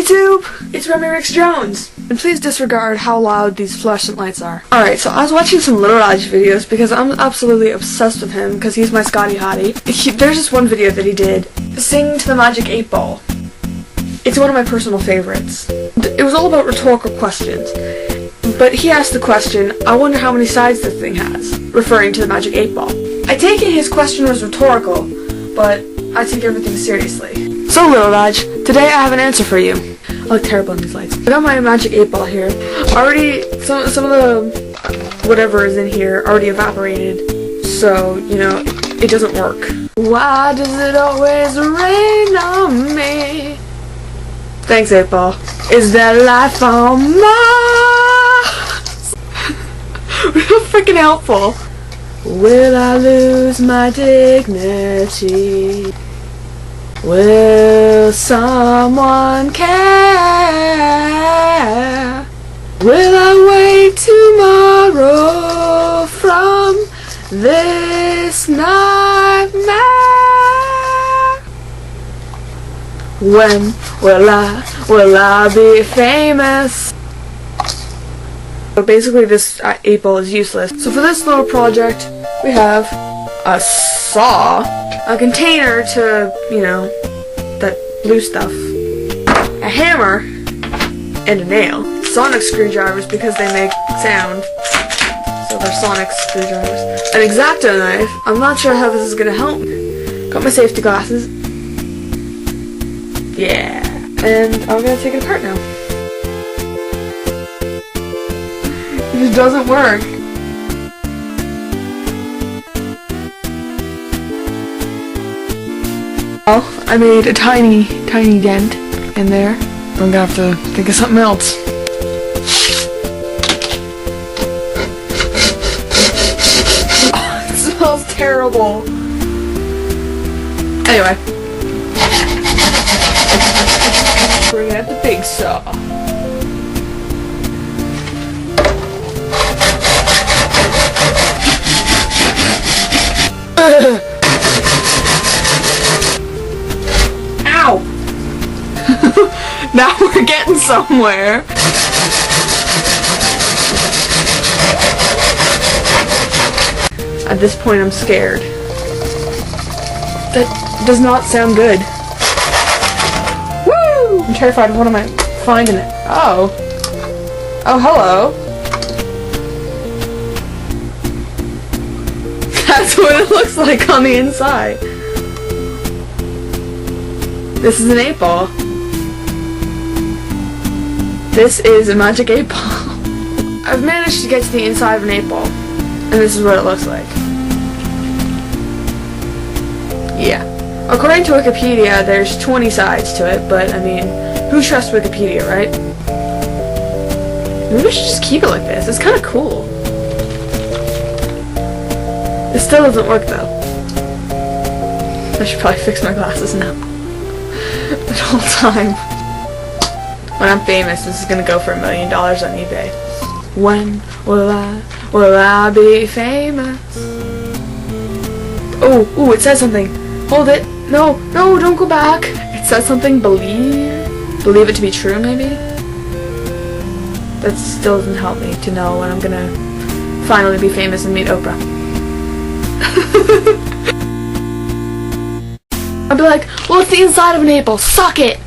YouTube! It's Remi-Rix Jones! And please disregard how loud these fluorescent lights are. Alright, so I was watching some Remi-Rix videos because I'm absolutely obsessed with him because he's my Scotty Hottie. There's this one video that he did, Sing to the Magic 8 Ball. It's one of my personal favorites. It was all about rhetorical questions. But he asked the question, I wonder how many sides this thing has, referring to the Magic 8 Ball. I take it his question was rhetorical, but I take everything seriously. So Little Raj, today I have an answer for you. I look terrible in these lights. I got my Magic 8 Ball here. Already, some of the whatever is in here already evaporated, so, you know, it doesn't work. Why does it always rain on me? Thanks, 8 Ball. Is there life on Mars? Real freaking helpful. Will I lose my dignity? Will someone care? Will I wake tomorrow from this nightmare? When will I be famous? So basically this 8 Ball is useless. So for this little project, we have a saw, a container to, you know, that blue stuff, a hammer, and a nail. Sonic screwdrivers because they make sound, so they're sonic screwdrivers. An X-Acto knife. I'm not sure how this is gonna help me. Got my safety glasses. Yeah, and I'm gonna take it apart now. It doesn't work. Well, I made a tiny dent in there. I'm gonna have to think of something else. Oh, it smells terrible. Anyway. Bring out the big saw. Ow! Now we're getting somewhere. At this point I'm scared. That does not sound good. Woo! I'm terrified of what am I finding it. Oh. Oh, hello. That's what it looks like on the inside. This is an 8 Ball. This is a Magic 8 Ball. I've managed to get to the inside of an 8 Ball. And this is what it looks like. Yeah. According to Wikipedia, there's 20 sides to it, but I mean, who trusts Wikipedia, right? Maybe we should just keep it like this. It's kind of cool. It still doesn't work though. I should probably fix my glasses now. The whole time. When I'm famous, this is gonna go for $1 million on eBay. When will I be famous? Oh, ooh, it says something. Hold it. No, don't go back. It says something, believe it to be true, maybe? That still doesn't help me to know when I'm gonna finally be famous and meet Oprah. I'd be like, well, it's the inside of an 8 Ball, suck it!